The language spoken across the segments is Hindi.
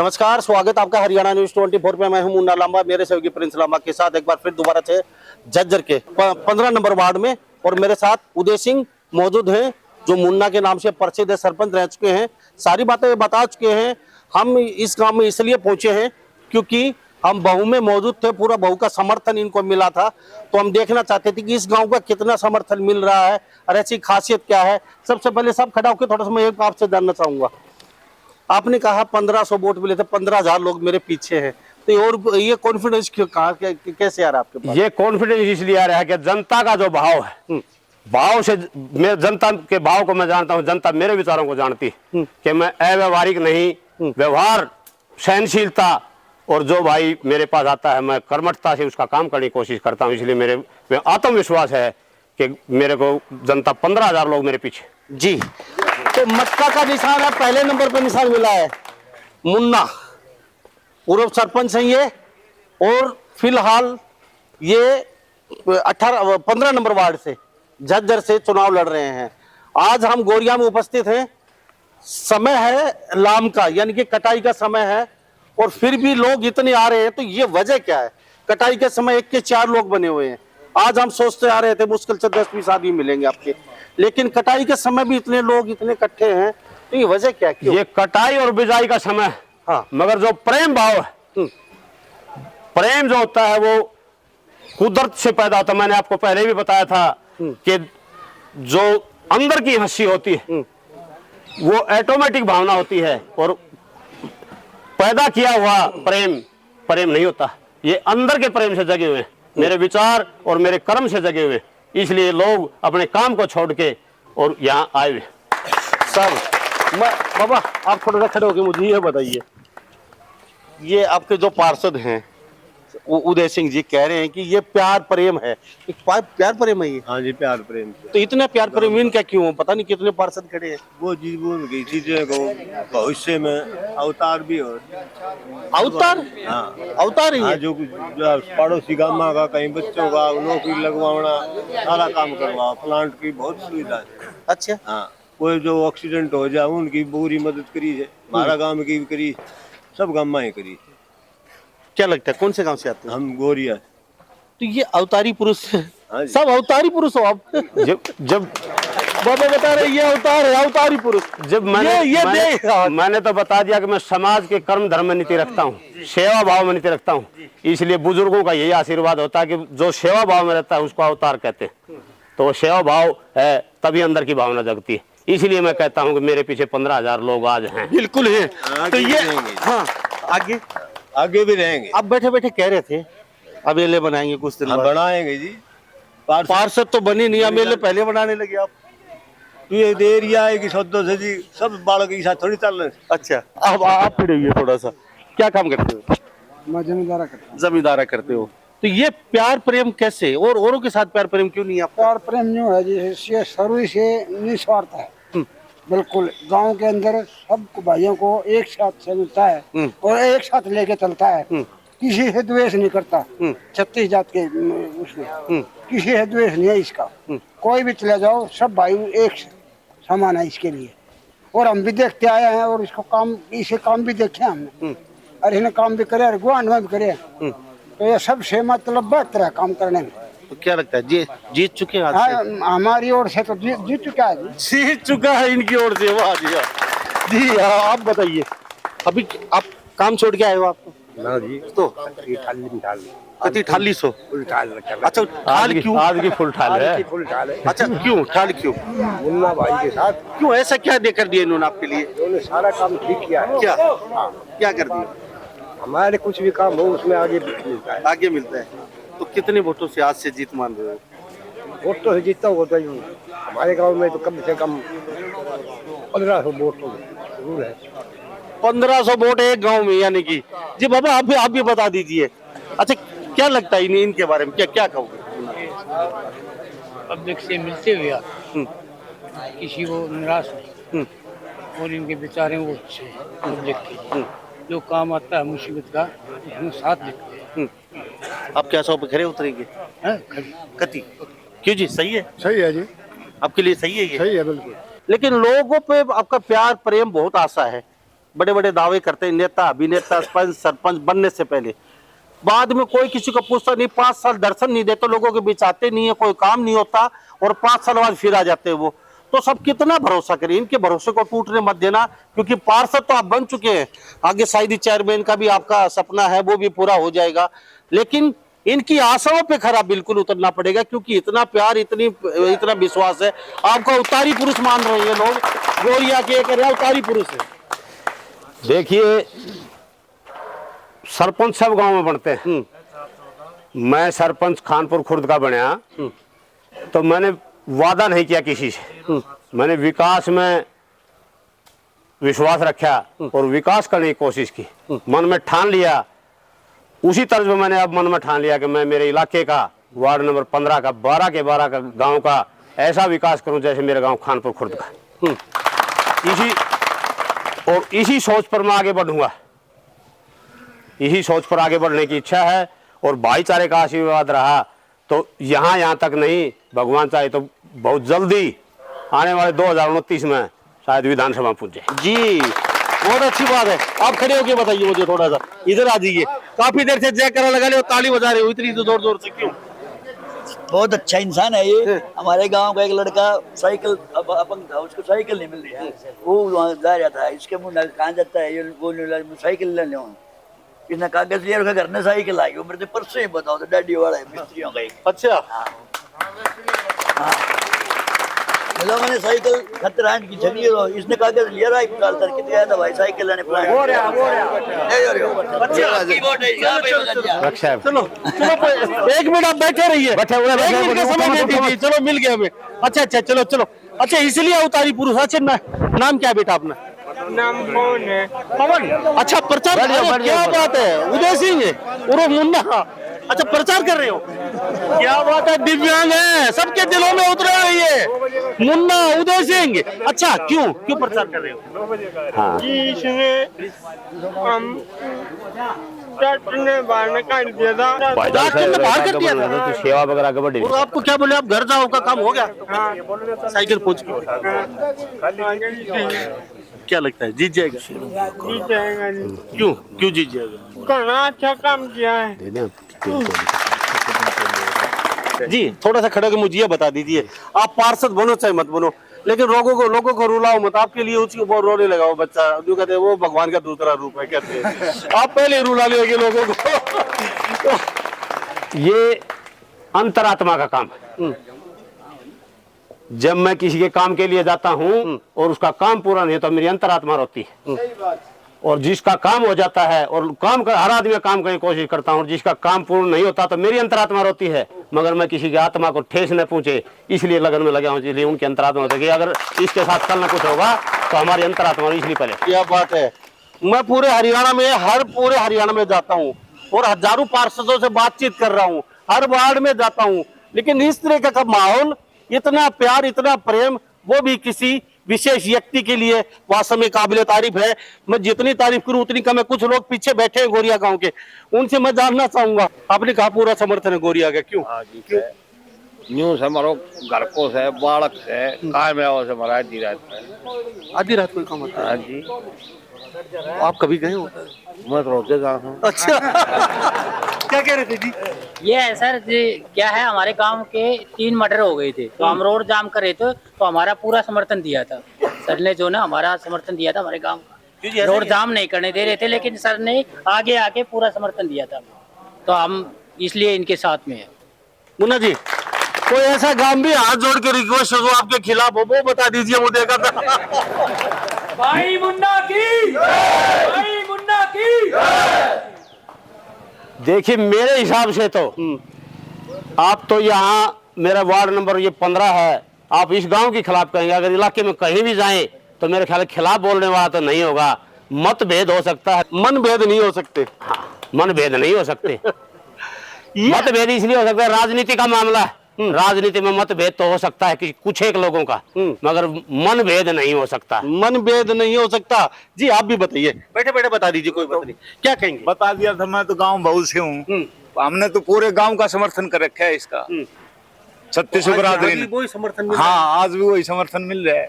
नमस्कार, स्वागत आपका हरियाणा न्यूज 24 पे। मैं हूं मुन्ना लांबा, मेरे सहयोगी प्रिंस लांबा के साथ एक बार फिर दोबारा से झज्जर के 15 नंबर वार्ड में। और मेरे साथ उदय सिंह मौजूद हैं, जो मुन्ना के नाम से प्रसिद्ध सरपंच रह चुके हैं, सारी बातें बता चुके हैं। हम इस गांव में इसलिए पहुंचे हैं क्योंकि हम बहू में मौजूद थे, पूरा बहू का समर्थन इनको मिला था, तो हम देखना चाहते थे कि इस गांव का कितना समर्थन मिल रहा है और ऐसी खासियत क्या है। सबसे पहले सब खड़ा होकर थोड़ा सा मैं एक आपसे जानना चाहूंगा। आपने कहा 1500 वोट मिले थे, 15,000 लोग मेरे पीछे हैं, तो और ये कॉन्फिडेंस क्यों, कहा कैसे आ रहा है आपके पास? ये कॉन्फिडेंस इसलिए आ रहा है कि जनता का जो भाव है, भाव से मैं जनता के भाव को मैं जानता हूँ, जनता मेरे विचारों को जानती है कि मैं अव्यवहारिक नहीं, व्यवहार, सहनशीलता, और जो भाई मेरे पास आता है मैं कर्मठता से उसका काम करने की कोशिश करता हूँ। इसलिए मेरे में आत्मविश्वास है कि मेरे को जनता 15,000 लोग मेरे पीछे। जी, तो मटका का निशान है, पहले नंबर पे निशान मिला है मुन्ना, पूर्व सरपंच है ये, और फिलहाल ये 15 नंबर वार्ड से झज्जर से चुनाव लड़ रहे हैं। आज हम गोरिया में उपस्थित हैं, समय है लाम का, यानी कि कटाई का समय है, और फिर भी लोग इतने आ रहे हैं, तो ये वजह क्या है? कटाई के समय 1 के 4 लोग बने हुए हैं। आज हम सोचते आ रहे थे मुश्किल से 10-20 आदमी मिलेंगे आपके, लेकिन कटाई के समय भी इतने लोग इतने इकट्ठे हैं, तो ये वजह क्या है? ये कटाई और बिजाई का समय है, हाँ, मगर जो प्रेम भाव है, प्रेम जो होता है वो कुदरत से पैदा होता है। मैंने आपको पहले भी बताया था कि जो अंदर की हंसी होती है वो ऑटोमेटिक भावना होती है, और पैदा किया हुआ प्रेम नहीं होता। ये अंदर के प्रेम से जगे हुए हैं, मेरे विचार और मेरे कर्म से जगे हुए, इसलिए लोग अपने काम को छोड़ के और यहाँ आए हुए। सर बाबा आप थोड़ा सा खड़े होके मुझे ये बताइए, ये आपके जो पार्षद हैं उदय सिंह जी कह रहे हैं कि ये प्यार प्रेम है, प्यार प्रेम है ये? हाँ जी, प्यार प्रेम। तो इतने प्यार प्रेम इनका क्यों? पता नहीं कितने पार्षद खड़े हैं। वो जी बोल गई चीजें को भविष्य में अवतार भी हो। अवतार? हाँ, अवतार ही हाँ, है। जो पड़ोसी गामा का कहीं बच्चों का नौकरी लगवाना, सारा काम करवा, प्लांट की बहुत सुविधा है। अच्छा, हाँ, कोई जो एक्सीडेंट हो जाए उनकी पूरी मदद करी है, हमारा गांव की भी करी, सब गाँव में ही करी। क्या लगता है कौन से गांव से आते हैं? हम गोरिया। तो ये अवतारी पुरुष है, हाँ जी। सब अवतारी पुरुष हो आप? जब बाबा बता रहे ये अवतार है, अवतारी पुरुष। जब मैंने तो बता दिया कि मैं समाज के कर्म धर्म में नीति रखता हूँ, सेवा भाव में नीति रखता हूँ, इसलिए बुजुर्गों का यही आशीर्वाद होता है कि जो सेवा भाव में रहता है उसको अवतार कहते हैं। तो वो सेवा भाव है, तभी अंदर की भावना जगती है। इसलिए मैं कहता हूँ कि मेरे पीछे 15,000 लोग आज हैं। बिल्कुल है। तो ये हाँ, आगे भी रहेंगे। आप बैठे बैठे कह रहे थे अब एमएलए बनाएंगे कुछ दिन बाद। बनाएंगे जी। पार्षद तो बनी नहीं, एमएलए पहले बनाने लगे आप। ये एरिया है कि सदों से जी सब बालक के साथ थोड़ी चल रहे। अच्छा, अब आप फिर थोड़ा सा क्या काम करते हो? मैं जमींदारा करता हूँ। जमींदारा करते हो, तो ये प्यार प्रेम कैसे, और औरों के साथ प्यार प्रेम क्यों नहीं आपका? प्यार प्रेम यूँ है जी, ये शुरू से निस्वार्थ है, बिल्कुल। गांव के अंदर सब भाइयों को एक साथ चलता है और एक साथ लेके चलता है, किसी से द्वेष नहीं करता। 36 जात के उसमें किसी से द्वेष नहीं है इसका। कोई भी चले जाओ, सब भाई एक समान है इसके लिए। और हम भी देखते आए हैं, और इसको काम, इसे काम भी देखे हमने, और इन्हें काम भी करे और गुआंढ में भी करे। तो ये सबसे मतलब बेहतर है काम करने में। तो क्या लगता है जीत चुके हैं आज से? हाँ, हमारी ओर से तो जीत चुका है जी। जीत चुका है इनकी ओर से। वाह जी वाह। जी हाँ, आप बताइए, अभी आप काम छोड़ के आए हो? आपको ना जी, तो कति ठाली सो। अच्छा, ठाल क्यों? आज की फुल ठाल है। अच्छा, क्यों ठाल क्यों? मुन्ना भाई के साथ क्यों ऐसा क्या देकर दिया इन्होंने आपके लिए? उन्होंने सारा काम ठीक किया है। क्या क्या कर दिया? हमारे कुछ भी काम हो उसमें आगे मिलता है। आगे मिलता है। तो कितने वोटों से आज से जीत मान रहे हो? वोट तो जीतता हुआ तो हमारे गांव में तो कम से कम 1500 वोट जरूर है। 1500 वोट एक गांव में, यानी कि जी बाबा आप भी बता दीजिए। अच्छा, क्या लगता है इनके बारे में, क्या कहोगे? पब्लिक से मिलते हुए आप किसी को निराश नहीं, और इनके विचार हैं वो अच्छे हैं। पब्लिक के जो काम आता है मुसीबत का, हम साथ देते हैं। आप क्या 100 पे खड़े उतरेंगे? कति क्यों जी? सही है? सही है जी, आपके लिए सही है ये? सही है बिल्कुल। लेकिन लोगों पे आपका प्यार प्रेम बहुत आशा है, बड़े बड़े दावे करते हैं, नेता अभिनेता सरपंच बनने से पहले। बाद में कोई किसी को पूछता नहीं, 5 साल दर्शन नहीं देते, लोगों के बीच आते नहीं है, कोई काम नहीं होता, और 5 साल बाद फिर आ जाते हैं वो। तो सब कितना भरोसा करें, इनके भरोसे को टूटने मत देना, क्योंकि पार्षद तो आप बन चुके हैं, आगे शायद चेयरमैन का भी आपका सपना है वो भी पूरा हो जाएगा, लेकिन इनकी आशाओं पे खरा बिल्कुल उतरना पड़ेगा, क्योंकि इतना प्यार, इतना विश्वास है। आपका उतारी पुरुष मान रहे हैं लोग, गोरिया के एक उतारी पुरुष है। देखिए, सरपंच सब गांव में बनते हैं। मैं सरपंच खानपुर खुर्द का बनया तो मैंने वादा नहीं किया किसी से, मैंने विकास में विश्वास रखा और विकास करने की कोशिश की। मन में ठान लिया, उसी तर्ज में मैंने अब मन में ठान लिया कि मैं मेरे इलाके का वार्ड नंबर 15 का 12 के 12 का गांव का ऐसा विकास करूं जैसे मेरे गांव खानपुर खुर्द का। इसी सोच पर मैं आगे बढ़ूंगा, इसी सोच पर आगे बढ़ने की इच्छा है। और भाईचारे का आशीर्वाद रहा तो यहाँ तक नहीं, भगवान चाहे तो बहुत जल्दी आने वाले 2029 में शायद विधानसभा पहुंचे। जी बहुत अच्छी बात है। आप खड़े होके बताइए मुझे, थोड़ा सा इधर आ जाइए। काफी देर से जय करा लगा रहे हो, ताली बजा रहे हो, इतनी जोर जोर से क्यों? बहुत अच्छा इंसान है ये। हमारे गांव का एक लड़का साइकिल अपंग था, उसको साइकिल नहीं मिल रही, वो वहाँ जा रहा था, इसके मुंह कहाँ जाता है, ये वो साइकिल ले लो, इसने कागज लिया, उसके घर में साइकिल आई, मेरे परसों ही बताओ तो डैडी वाला है मिस्त्रियों का एक। अच्छा लोगों ने साइकिल खतरा की छड़ी, इसने कागज लिया रहा एक साल तक कितने आया था भाई साइकिल लेने प्लान। चलो एक मिनट आप बैठे रहिए, चलो मिल गया हमें। अच्छा अच्छा चलो चलो, अच्छा इसलिए उतारी पुरुष। अच्छा नाम क्या है बेटा अपना? नाम पवन है। पवन, अच्छा प्रचार, क्या बात है, उदय सिंह उर्फ मुन्ना, अच्छा प्रचार कर रहे हो, क्या बात है, दिव्यांग है, सबके दिलों में उतर रही है मुन्ना उदय सिंह। अच्छा क्यों प्रचार कर रहे हो? हाँ। इसने हम डॉक्टर ने बाहर काट दिया था, डॉक्टर ने बाहर कर दिया था, तो सेवा वगैरह आगे बढ़ी। और आपको क्या बोले, आप घर जाओ, का काम हो गया? साइकिल पहुंच गई, क्या लगता है जीत जाएगा? जीत जाएगा। क्यों जीत जाएगा? करना अच्छा काम किया है जी। थोड़ा सा खड़े होकर मुझे ये बता दीजिए, आप पार्षद बनो चाहे मत बनो, लेकिन लोगों को रुलाओ मत। आपके लिए उसको बहुत रोने लगाओ बच्चा, जो कहते हैं वो भगवान का दूसरा रूप है, कहते हैं आप पहले रुला लोगे लोगों को। ये अंतरात्मा का काम है। जब मैं किसी के काम के लिए जाता हूँ और उसका काम पूरा नहीं तो मेरी अंतरात्मा रोती है, और जिसका काम हो जाता है और हर आदमी काम करने की कोशिश करता हूँ, और जिसका काम पूर्ण नहीं होता तो मेरी अंतरात्मा रोती है। मगर मैं किसी की आत्मा को ठेस न पहुंचे इसलिए लगन में लगा हूँ, इसलिए उनकी अंतरात्मा होती है कि अगर इसके साथ कल न कुछ होगा तो हमारी अंतरात्मा इसलिए पहले। क्या बात है। मैं पूरे हरियाणा में जाता हूँ और हजारों पार्षदों से बातचीत कर रहा हूँ, हर वार्ड में जाता हूँ, लेकिन इस तरह का माहौल, इतना प्यार, इतना प्रेम, वो भी किसी विशेष व्यक्ति के लिए वास्तव में काबिले तारीफ है। मैं जितनी तारीफ करूं उतनी कम है। कुछ लोग पीछे बैठे हैं गोरिया गांव के, उनसे मैं जानना चाहूंगा। आपने कहा पूरा समर्थन है गोरिया का, क्यों? न्यू से हमारो घर को से बालक से काय में से हमारा आधी रात कोई काम होता है? हाँ जी। आप कभी गए हो? मैं तो रोते जा रहा हूँ। अच्छा क्या कह रहे थे जी? ये है सर जी, क्या है, हमारे गांव के 3 मर्डर हो गए थे, तो हम रोड जाम कर रहे थे, तो हमारा पूरा समर्थन दिया था सर ने, जो ना हमारा समर्थन दिया था हमारे गांव का। रोड जाम नहीं करने दे रहे थे, लेकिन सर ने आगे आके पूरा समर्थन दिया था, तो हम इसलिए इनके साथ में है। मुन्ना जी, कोई ऐसा गांव भी हाथ जोड़ के रिक्वेस्ट हो आपके खिलाफ हो, वो बता दीजिए, वो देखा था। भाई मुन्ना की, भाई मुन्ना की। देखिए मेरे हिसाब से तो आप तो यहाँ मेरा वार्ड नंबर ये 15 है, आप इस गांव के खिलाफ कहेंगे, अगर इलाके में कहीं भी जाएं तो मेरे ख्याल खिलाफ बोलने वाला तो नहीं होगा। मतभेद हो सकता है, मनभेद नहीं हो सकते। हाँ, मनभेद नहीं हो सकते। मतभेद इसलिए हो सकता है, राजनीति का मामला है, राजनीति में मतभेद तो हो सकता है कि कुछ एक लोगों का, मगर मनभेद नहीं हो सकता। मनभेद नहीं हो सकता। जी आप भी बताइए, बैठे बैठे बता दीजिए, कोई बात नहीं, क्या कहेंगे? बता दिया था, मैं तो गांव बहुत से हूँ, हमने तो पूरे गांव का समर्थन कर रखा है इसका, छत्तीसगढ़ बरादरी ने। वही समर्थन मिल हाँ, आज भी वही समर्थन मिल रहा है।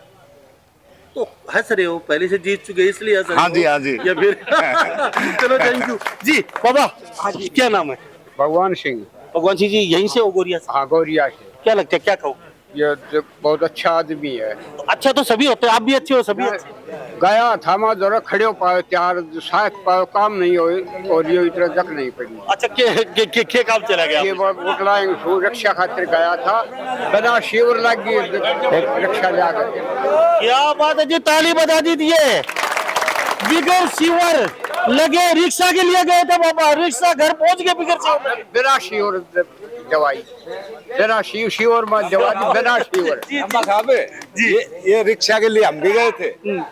तो हंस रहे हो, पहले से जीत चुके इसलिए हंस रहे हाँ हो? जी, हाँ जी। या फिर चलो थैंक यू जी। बाबा क्या नाम है? भगवान सिंह। भगवान जी यहीं से हो गोरिया से? हाँ, गौरिया से। क्या लगता है, क्या कहो? ये बहुत अच्छा आदमी है। अच्छा तो सभी होते हैं, आप भी अच्छे हो, सभी अच्छे। गया था मैं जरा खड़े हो पाए त्यार शायद काम नहीं हो और ये इतना जक नहीं पड़ी। अच्छा के काम चला गया? ये वो रक्षा खातिर गया था, बिना शिविर लग गई रक्षा जाकर। क्या बात है जी, ताली बजा दीजिए। बिगर शिवर लगे रिक्शा के लिए गए थे बाबा, रिक्शा घर पहुंच गए बिगर शिवर। बिना शिविर दवाई, बिना शिविर में दवाई, बिना शिविर। अम्मा साहब ये रिक्शा के लिए हम भी गए थे,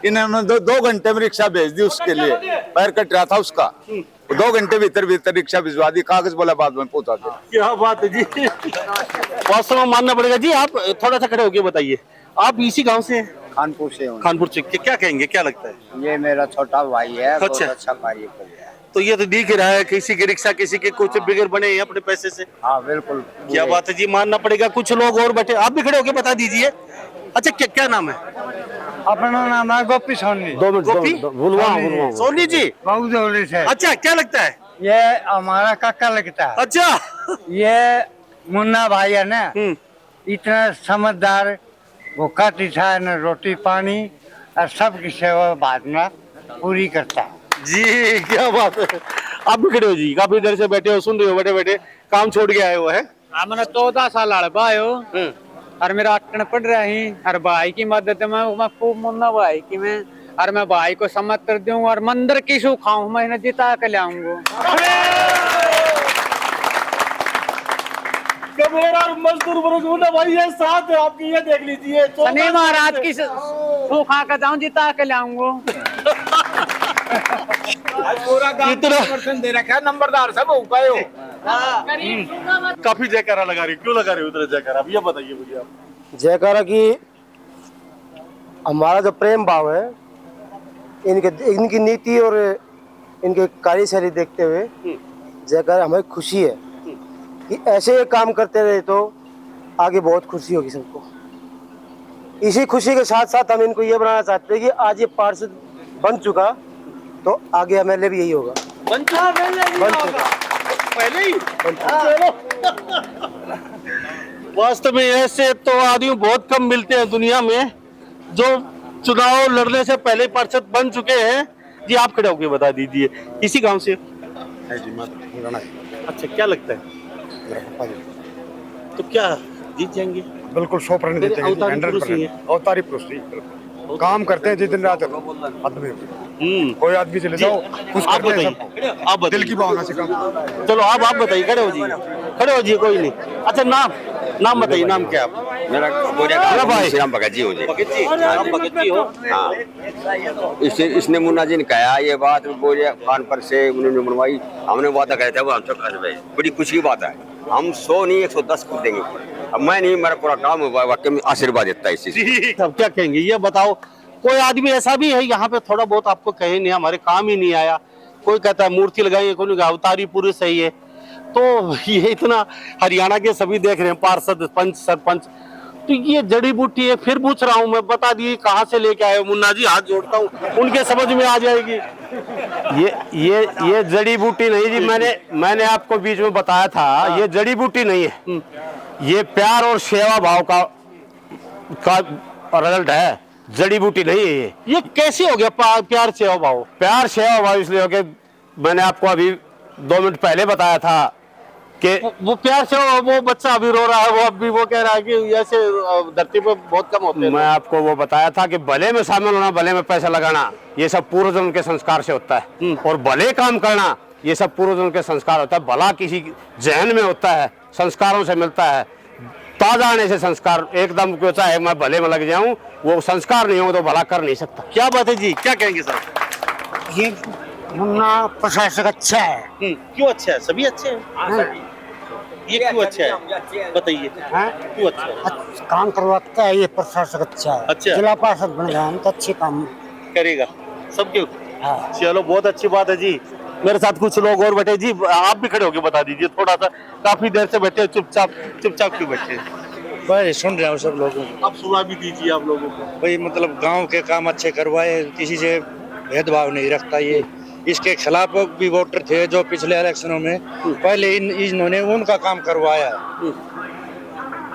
इन्होंने 2 घंटे में रिक्शा भेज दी उसके लिए, पैर कट रहा था उसका, 2 घंटे भीतर रिक्शा भिजवा दी, कागज बोला बाद में पहुंचा दे। क्या बात है जी, वास्तव में मानना पड़ेगा जी। आप थोड़ा सा खड़े होके बताइए, आप इसी गांव से हैं? कानपुर से हूँ। कानपुर से। क्या कहेंगे, क्या लगता है? ये मेरा छोटा भाई है, अच्छा। अच्छा कार्य कर रहा है। तो ये तो दिख रहा है, किसी की रिक्शा किसी के कुछ बिगड़ बने हैं अपने पैसे से। हाँ बिल्कुल। क्या बात है जी, मानना पड़ेगा। कुछ लोग और बैठे, आप भी खड़े होके बता दीजिए। अच्छा क्या नाम है? अपना नाम है गोपी सोनी। गोपी सोनी जी। बाउदौली से। अच्छा क्या लगता है? ये हमारा काका लगता है। अच्छा ये मुन्ना भाई है ना, इतना समझदार, भूखा तीखा न रोटी पानी और सबकी सेवा बाद में पूरी करता है जी। क्या बात है, आप भी खड़े हो जी, काफी देर से बैठे हो, सुन रहे हो, बैठे बैठे काम छोड़ के आए हो है? मैंने 14 साल लड़बा आयो और मेरा अटकन पड़ रहा है और भाई की मदद में मैं खूब मुन्ना भाई की मैं और मैं भाई को समझ कर दूं और मंदिर की सू खाऊं, मैं इन्हें जिता के लाऊंगा। मेरा मजदूर वर्ग मुन्ना भाई है साथ है आपकी, ये देख लीजिए। शनि महाराज की सू खा कर जाऊं, जिता के लाऊंगा। पूरा गांव समर्थन दे रखा है, नंबरदार सब हो गए हो। काफी जयकारा लगा रही, क्यों लगा रही हो इतना जयकारा, अब ये बताइए मुझे आप। जयकारा की हमारा जो प्रेम भाव है, इनकी नीति और इनके कार्यशैली देखते हुए जयकारा हमें खुशी है कि ऐसे काम करते रहे तो आगे बहुत खुशी होगी सबको। इसी खुशी के साथ साथ हम इनको ये बनाना चाहते हैं कि आज ये पार्षद बन चुका तो आगे एमएलए भी यही होगा। बन चुका पहले ही। वास्तव में ऐसे तो आदमी बहुत कम मिलते हैं दुनिया में जो चुनाव लड़ने से पहले पार्षद बन चुके हैं। जी आप खड़े होकर बता दीजिए, इसी गांव से? अच्छा क्या लगता है, तो क्या जीत जाएंगे? बिल्कुल 100% जीतेंगे, 100%। अवतारी पुरुष काम करते हैं जी दिन रात आदमी। कोई आदमी चले जाओ कुछ आप बताइए, आप दिल की भावना से काम। चलो आप बताइए, खड़े हो जी, कोई नहीं। अच्छा नाम बताइए, नाम क्या आप? मेरा भाई श्री राम भगत जी हो जी। भगत जी हो? हाँ, इसने मुन्ना जी ने कहा ये बात, बोले कान पर से उन्होंने बनवाई, हमने वादा कहा था वो हम सब कर, बड़ी खुशी की बात है। हम 100 नहीं 110 कर देंगे। अब मैं नहीं, मेरा पूरा काम हुआ, वाकई में आशीर्वाद देता है इसी से। अब क्या कहेंगे ये बताओ, कोई आदमी ऐसा भी है यहाँ पे थोड़ा बहुत आपको कहे नहीं हमारे काम ही नहीं आया, कोई कहता है मूर्ति लगाई, कोई कहता अवतारी पुरुष है ये, तो ये इतना हरियाणा के सभी देख रहे हैं, पार्षद पंच सरपंच, तो ये जड़ी बूटी है। फिर पूछ रहा हूँ मैं, बता दिए कहाँ से लेके आए मुन्ना जी, हाथ जोड़ता हूँ, उनके समझ में आ जाएगी। ये जड़ी बूटी नहीं जी, मैंने आपको बीच में बताया था, ये जड़ी बूटी नहीं है, ये प्यार और सेवा भाव का रिजल्ट है, जड़ी बूटी नहीं है ये कैसे हो गया प्यार सेवा भाव? प्यार सेवा भाव इसलिए हो गया, मैंने आपको अभी 2 मिनट पहले बताया था कि वो प्यार सेवा, वो बच्चा अभी रो रहा है, वो अभी वो कह रहा है कि ऐसे धरती पे बहुत कम होते हैं। मैं आपको वो बताया था कि भले में शामिल होना, भले में पैसा लगाना, ये सब पूर्वजन्म के संस्कार से होता है, और भले काम करना ये सब पूर्वजन्म के संस्कार होता है। भला किसी जहन में होता है, संस्कारों से मिलता है, ताजा आने से संस्कार एकदम क्यों, चाहे मैं भले में लग जाऊं, वो संस्कार नहीं हो तो भला कर नहीं सकता। क्या बात है जी, क्या कहेंगे सर? ये मुन्ना प्रशासक अच्छा है। क्यों अच्छा है? सभी अच्छे हैं। ये क्यों अच्छा है बताइए, क्यों अच्छा है? काम करवाता है, ये प्रशासक अच्छा है। अच्छा, जिला पार्षद बन गया तो अच्छे काम करेगा सब क्यों? चलो बहुत अच्छी बात है जी। मेरे साथ कुछ लोग और बैठे जी, आप भी खड़े होके बता दीजिए थोड़ा सा, काफी देर से बैठे चुपचाप क्यों बैठे? भाई सुन रहे हैं सब लोगों को। अब सुना भी दीजिए आप लोगों को। भाई मतलब गांव के काम अच्छे करवाए, किसी से भेदभाव नहीं रखता ये। इसके खिलाफ भी वोटर थे जो पिछले इलेक्शनों में, पहले इन्होंने उनका काम करवाया।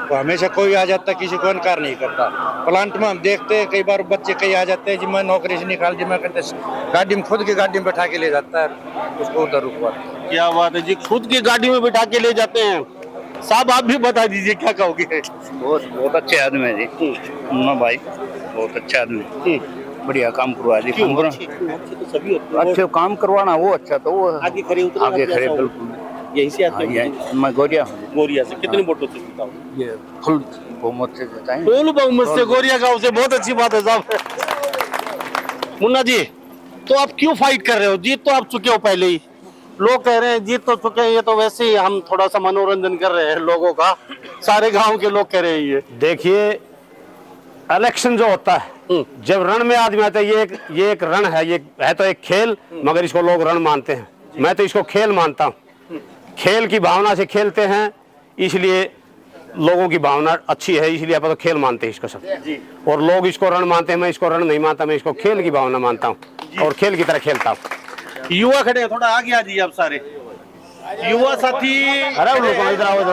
तो हमेशा कोई आ जाता, किसी को इनकार नहीं करता। प्लांट में हम देखते हैं कई बार बच्चे कई आ जाते हैं जी मैं नौकरी से निकाल दी, मैं कहते गाड़ी में खुद की गाड़ी में बैठा के ले जाता है उसको उधर रुकवा। क्या बात है जी, खुद की गाड़ी में बिठा के ले जाते हैं। साहब आप भी बता दीजिए क्या कहोगे। बहुत अच्छे आदमी है जी मुन्ना भाई, बहुत अच्छा आदमी, बढ़िया काम करवा दी। तो सभी अच्छे काम करवाना वो अच्छा, तो वो आगे खड़े उतरे, आगे खड़े बिल्कुल। यहीं से आते हैं? मैं गोरिया गोरिया से कितने वोटों से जीता हूँ? ये फुल बहुमत से देता है। फुल बहुमत से गोरिया गांव से, बहुत अच्छी बात है साहब। मुन्ना जी, तो आप क्यों फाइट कर रहे हो? जीत तो आप चुके हो पहले ही। लोग कह रहे हैं जीत तो चुके हैं, ये तो वैसे ही हम थोड़ा सा मनोरंजन कर रहे हैं लोगों का। सारे गांव के लोग कह रहे हैं ये। देखिए इलेक्शन जो होता है, जब रण में आदमी आता है, ये एक रण है, ये है तो एक खेल, मगर इसको लोग रण मानते हैं। मैं तो इसको खेल मानता हूँ। खेल की भावना से खेलते हैं, इसलिए लोगों की भावना अच्छी है, इसलिए आप तो खेल मानते हैं इसको सब। और लोग इसको रण मानते हैं, मैं इसको रण नहीं मानता, मैं इसको खेल की भावना मानता हूँ और खेल की तरह खेलता हूँ। युवा खड़े हैं, थोड़ा आगे आ जाइए आप सारे युवा साथी। अरे इधर आओ,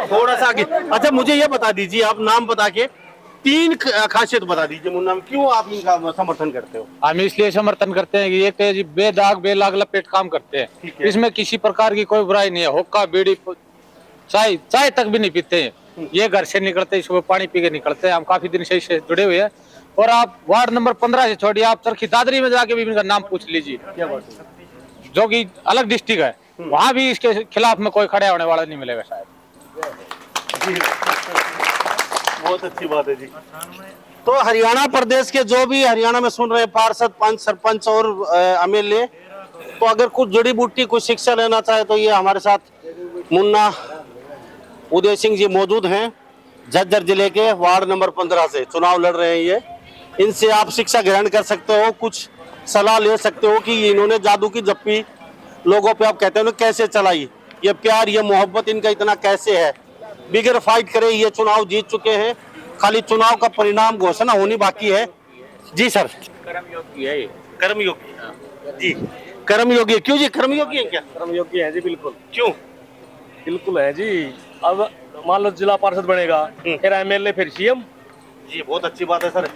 थोड़ा सा आगे। अच्छा मुझे ये बता दीजिए, आप नाम बता के 3 खासियत बता दीजिए मुन्ना में, क्यों आप इनका समर्थन करते हो? हम इसलिए समर्थन करते हैं कि ये तेज बेदाग बेलाग लपेट काम करते हैं, इसमें किसी प्रकार की कोई बुराई नहीं है। हुक्का बीड़ी चाय तक भी नहीं पीते हैं। ये घर से निकलते सुबह पानी पी के निकलते हैं। हम काफी दिन से इससे जुड़े हुए हैं। और आप वार्ड नंबर 15 से छोड़िए, आप चरखी दादरी में जाके भी इनका नाम पूछ लीजिए, जो कि अलग डिस्ट्रिक्ट है, वहाँ भी इसके खिलाफ में कोई खड़ा होने वाला नहीं मिलेगा शायद। बहुत अच्छी बात है जी। तो हरियाणा प्रदेश के जो भी हरियाणा में सुन रहे हैं पार्षद, पंच, सरपंच और एमएलए, तो अगर कुछ जड़ी बूटी कुछ शिक्षा लेना चाहे तो ये हमारे साथ मुन्ना उदय सिंह जी मौजूद हैं। झज्जर जिले के वार्ड नंबर 15 से चुनाव लड़ रहे हैं ये। इनसे आप शिक्षा ग्रहण कर सकते हो, कुछ सलाह ले सकते हो कि इन्होंने जादू की जप्पी लोगों पे आप कहते हो कैसे चलाई, ये प्यार ये मोहब्बत इनका इतना कैसे है। बिगर फाइट करे ये चुनाव जीत चुके हैं, खाली चुनाव का परिणाम घोषणा होनी बाकी है। जी सर। कर्मयोगी है ये। कर्मयोगी जी, कर्मयोगी। क्यों जी कर्मयोगी है? क्या कर्मयोगी है जी? बिल्कुल क्यों? बिल्कुल है जी। अब मान लो जिला पार्षद बनेगा, फिर एमएलए, फिर सीएम जी। बहुत अच्छी बात है सर।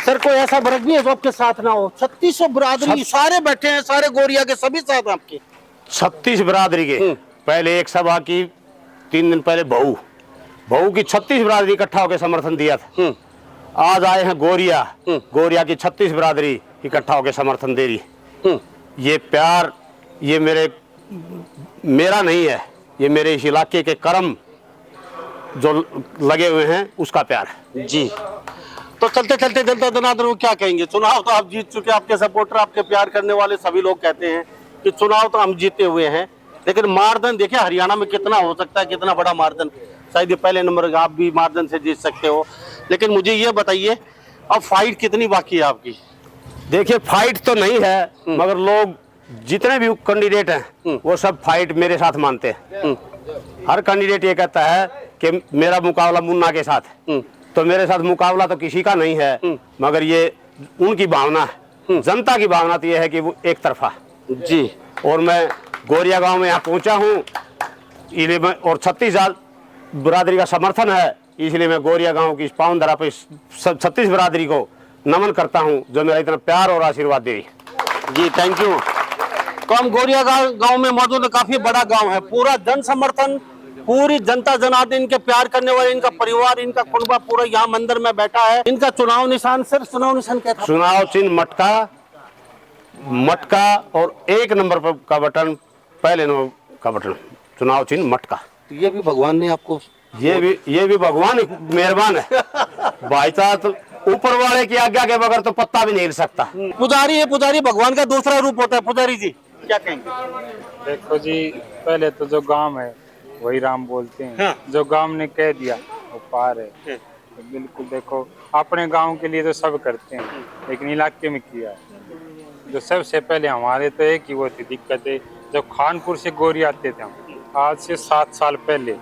सर कोई ऐसा वर्ग नहीं है जो आपके साथ ना हो? 3600 बिरादरी सारे बैठे हैं, सारे गोरिया के सभी साथ आपके। 36 बिरादरी के पहले एक सभा की 3 दिन पहले बहू की 36 बिरादरी इकट्ठा होकर समर्थन दिया था। आज आए हैं गोरिया की 36 बिरादरी इकट्ठा होकर समर्थन दे रही। ये प्यार ये मेरा नहीं है, ये मेरे इस इलाके के कर्म जो लगे हुए हैं उसका प्यार है जी। तो चलते चलते जनता जनार्दन को क्या कहेंगे? चुनाव तो आप जीत चुके, आपके सपोर्टर, आपके प्यार करने वाले सभी लोग कहते हैं कि चुनाव तो हम जीते हुए हैं, लेकिन मारदन देखिए हरियाणा में कितना हो सकता है, कितना बड़ा मारदन। शायद ये पहले नंबर आप भी मारदन से जीत सकते हो, लेकिन मुझे ये बताइए अब फाइट कितनी बाकी है आपकी? देखिए फाइट तो नहीं है, मगर लोग जितने भी कैंडिडेट हैं वो सब फाइट मेरे साथ मानते हैं। हर कैंडिडेट ये कहता है कि मेरा मुकाबला मुन्ना के साथ है, तो मेरे साथ मुकाबला तो किसी का नहीं है, मगर ये उनकी भावना है, जनता की भावना तो ये है कि वो एक तरफा जी। और मैं गोरिया गांव में यहाँ पहुंचा हूँ और 36,000 बिरादरी का समर्थन है, इसलिए मैं गोरिया गांव की पावन धरा पे 36 बिरादरी को नमन करता हूं जो मेरा इतना प्यार और आशीर्वाद दे रही जी। Thank you. तो हम गोरिया गांव में मौजूद है, काफी बड़ा गांव है, पूरा जन समर्थन, पूरी जनता जनार्दन, इनके प्यार करने वाले, इनका परिवार, इनका कुनबा पूरा यहाँ मंदिर में बैठा है। इनका चुनाव निशान सर, चुनाव निशान क्या था? चुनाव चिन्ह मटका और 1 नंबर का बटन, पहले नंबर का बटन, चुनाव चिन्ह मटका। ये भी भगवान ने आपको, ये भी भगवान मेहरबान है भाई साहब, तो ऊपर वाले की आज्ञा के बगैर तो पत्ता भी नहीं हिल सकता। पुजारी है, पुजारी भगवान का दूसरा रूप होता है। पुजारी जी क्या कहेंगे? देखो जी, पहले तो जो गांव है वही राम बोलते हैं। हाँ। जो गांव ने कह दिया वो पार है। तो बिल्कुल देखो, अपने गांव के लिए तो सब करते हैं, लेकिन इलाके में किया है। जो सबसे पहले हमारे तो एक ही वो थी दिक्कत है, जब खानपुर से गोरी आते थे हम, आज से 7 साल पहले,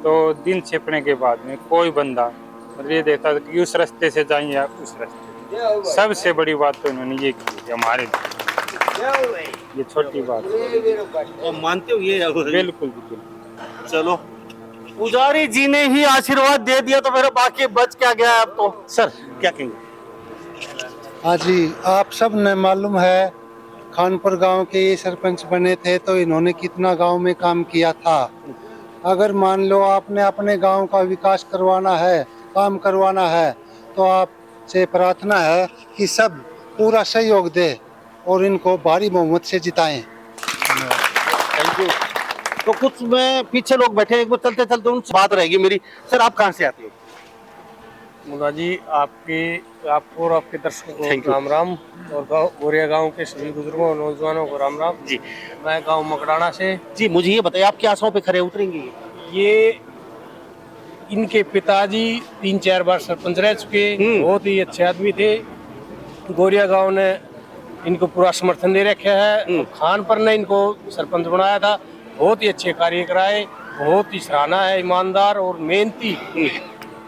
तो दिन छिपने के बाद में कोई बंदा मतलब ये देखता था कि उस रास्ते से जाएं या उस रास्ते। सबसे बड़ी बात तो इन्होंने ये की है हमारे लिए। ये छोटी बात है। और मानते हो ये? बिल्कुल बिल्कुल। चलो, पुजारी जी ने ही आशीर्वाद दे दिया तो मेरा बाकी बच क्या गया अब तो। सर क्या कहेंगे? हाँ जी, आप सब ने मालूम है खानपुर गांव के ये सरपंच बने थे तो इन्होंने कितना गांव में काम किया था। अगर मान लो आपने अपने गांव का विकास करवाना है, काम करवाना है, तो आपसे प्रार्थना है कि सब पूरा सहयोग दे और इनको भारी बहुमत से जिताएं। Thank you. तो कुछ में पीछे लोग बैठे हैं, एक बार चलते चलते उनसे बात रहेगी मेरी। सर आप कहाँ से आते हो? मुन्ना जी आपको और आपके दर्शकों Thank को you. राम राम और गोरिया गांव के सभी बुजुर्गों और नौजवानों को राम राम जी। मैं गांव मकड़ाना से। जी मुझे ये बताइए, आप क्या आशाओं पे खरे उतरेंगे? ये इनके पिताजी 3-4 बार सरपंच रह चुके, बहुत ही अच्छे आदमी थे। गोरिया गांव ने इनको पूरा समर्थन दे रखा है। खानपुर ने इनको सरपंच बनाया था, बहुत ही अच्छे कार्य कराए, बहुत ही सराहना है। ईमानदार और मेहनती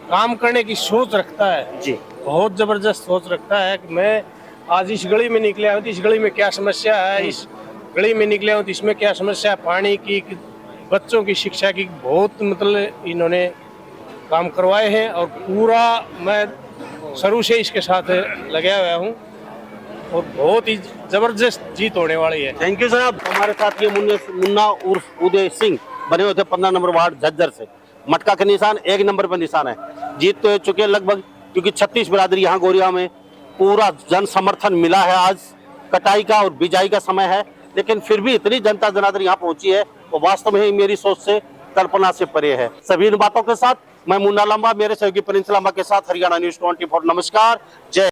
काम करने की सोच रखता है जी, बहुत जबरदस्त सोच रखता है कि मैं आज इस गली में निकले हूँ तो इस गली में क्या समस्या है, इस गली में निकले हूँ तो इसमें क्या समस्या है, पानी की, बच्चों की शिक्षा की, बहुत मतलब इन्होंने काम करवाए हैं। और पूरा मैं शुरू से इसके साथ लगा हुआ हूँ और बहुत ही जबरदस्त जीत होने वाली है। थैंक यू साहब। हमारे साथ ये मुन्ना उर्फ उदय सिंह बने हुए थे 15 नंबर वार्ड झज्जर से। मटका का निशान 1 नंबर पर निशान है। जीत तो चुके लगभग, क्योंकि 36 बिरादरी यहाँ गोरिया में पूरा जन समर्थन मिला है। आज कटाई का और बिजाई का समय है, लेकिन फिर भी इतनी जनता जनार्दन यहाँ पहुंची है तो वास्तव में ही मेरी सोच से, कल्पना से परे है। सभी इन बातों के साथ मैं मुन्ना लांबा, मेरे सहयोगी प्रिंस लांबा के साथ हरियाणा न्यूज़ 24। नमस्कार, जय।